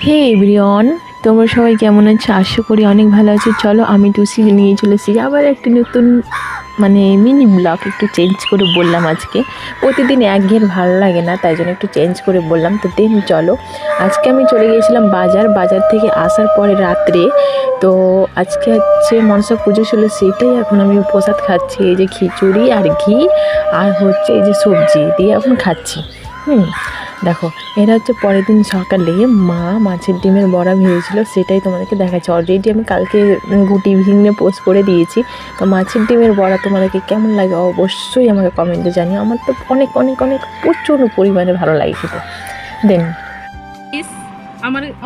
হে everyone, তোমরা সবাই কেমন আছো? আশা করি অনেক ভালো আছো। চলো আমি টুসি নিয়ে চলেছি আবার একটি নতুন মিনি ব্লগ। একটু চেঞ্জ করে বললাম আজকে, প্রতিদিন একঘেয়ে ভালো লাগে না, তাই জন্য একটু চেঞ্জ করে বললাম। তো দেন চলো, আজকে আমি চলে গিয়েছিলাম বাজার থেকে আসার পরে রাত্রে। তো আজকে হচ্ছে মনসা পুজো ছিল, সেটাই এখন আমি প্রসাদ খাচ্ছি। এই যে খিচুড়ি আর ঘি আর হচ্ছে এই যে সবজি দিয়ে এখন খাচ্ছি। দেখো, এটা হচ্ছে পরের দিন সকালে মা মাছের ডিমের বড়া ভেজেছিলো, সেটাই তোমাদেরকে দেখাচ্ছি। অলরেডি আমি কালকে গুটি ভিঙে পোস্ট করে দিয়েছি। তো মাছের ডিমের বড়া তোমাদেরকে কেমন লাগে অবশ্যই আমাকে কমেন্টে জানিও। আমার তো অনেক অনেক অনেক প্রচুর পরিমাণে ভালো লাগে খেতে। দেন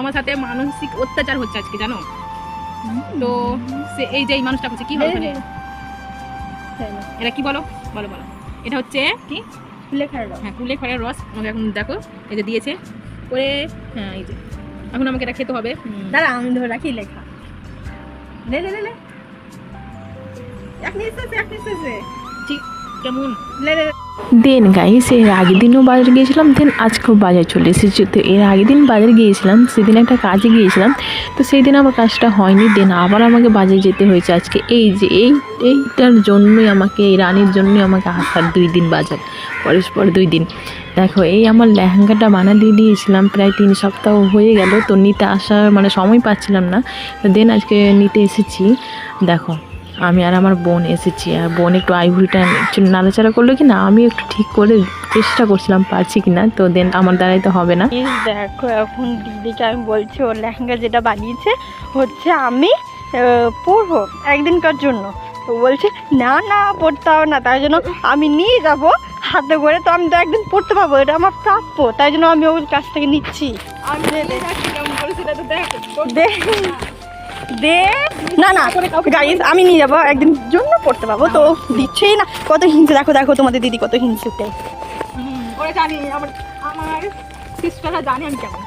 আমার সাথে মানসিক অত্যাচার হচ্ছে আজকে, জানো তো? সে এই যে এই মানুষটা হচ্ছে কি হবে, এটা কি বলো বলো বলো, এটা হচ্ছে কি কুলেখাড়ার রস। হ্যাঁ, কুলেখাড়ার রস আমাকে এখন দেখো এই যে দিয়েছে করে। হ্যাঁ, এই যে এখন আমাকে এটা খেতে হবে। দাঁড়া আমি ধরে রাখি লেখা। লে লে লে এক নিঃশ্বাসে ঠিক কেমন লে লে। দেন গাইস, এর আগের দিনও বাজার গিয়েছিলাম, দেন আজকেও বাজার চলে এসেছি। তো এর আগের দিন বাজার গিয়েছিলাম, সেদিন একটা কাজে গিয়েছিলাম, তো সেই দিন আমার কাজটা হয়নি। দেন আবার আমাকে বাজারে যেতে হয়েছে আজকে। এই যে এইটার জন্যই আমাকে, এই রানীর জন্যই আমাকে আসার 2 দিন বাজার, পরস্পর 2 দিন। দেখো, এই আমার লেহেঙ্গাটা বানাতে দিয়েছিলাম, প্রায় 3 সপ্তাহ হয়ে গেল। তো নিতে আসার সময় পাচ্ছিলাম না। তো দেন আজকে নিতে এসেছি। দেখো, আমি আর আমার বোন এসেছি, আর বোন একটু আইভরিটা একটু নাড়াচাড়া করলো কি না, আমি একটু ঠিক করে চেষ্টা করছিলাম পারছি কি না। তো দেন আমার দ্বারাই তো হবে না। দেখো, এখন দিদিকে আমি বলছি ওর লেহেঙ্গা যেটা বানিয়েছে হচ্ছে আমি পরবো একদিনকার জন্য। তো বলছে না না পড়তে হবে না, তাই জন্য আমি নিয়ে যাব হাতে করে। তো আমি তো একদিন পড়তে পারবো, এটা আমার প্রাপ্য, তাই জন্য আমি ওর কাছ থেকে নিচ্ছি। দে না না গাইস, আমি নিয়ে যাবো একদিন জন্য পড়তে পারবো। তো দিচ্ছেই না, কত হিংসে। দেখো দেখো তোমাদের দিদি কত হিংসুটে। ওরা জানি আমার সিস্টাররা জানি আমি কেমন।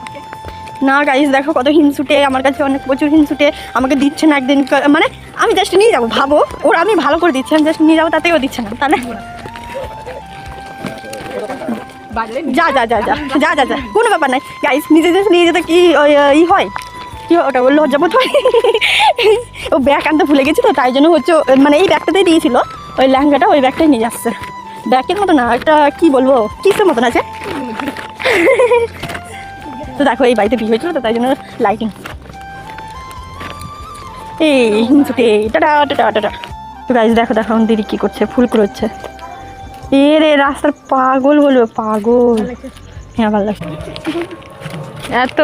না গাইস দেখো কত হিংসুটে, আমার কাছে অনেক প্রচুর হিংসুটে। আমাকে দিচ্ছে না একদিন, মানে আমি জাস্ট নিয়ে যাবো। ভাবো, ওরা আমি ভালো করে দিচ্ছি, আমি জাস্ট নিয়ে যাবো, তাতেও দিচ্ছে না। তাহলে যা যা যা যা যা যা যা কোনো ব্যাপার নাই গাইস। নিজে জাস্ট নিয়ে যেতে কি ই হয়, কি ওটা বললো লজ্জাবোধ হয়। ও ব্যাগ আনতে ভুলে গেছি, তো তাই জন্য হচ্ছে মানে এই ব্যাগটাতেই দিয়েছিল ওই লেহেঙ্গাটা, ওই ব্যাগটাই নিয়ে যাচ্ছে। ব্যাগের মতো না, একটা কি বলবো, কিসের মতন আছে। তো দেখো, এই বাড়িতে বিয়ে হয়েছিল, তো তাই জন্য লাইটিং। এই হিংসুটে টাটা টাটা টাটা। তো গাইস দেখো দেখো আমার দিদি কি করছে, ফুল কুড়োচ্ছে। এ রে রাস্তার পাগল বলবে, পাগল। হ্যাঁ ভালো লাগছে এত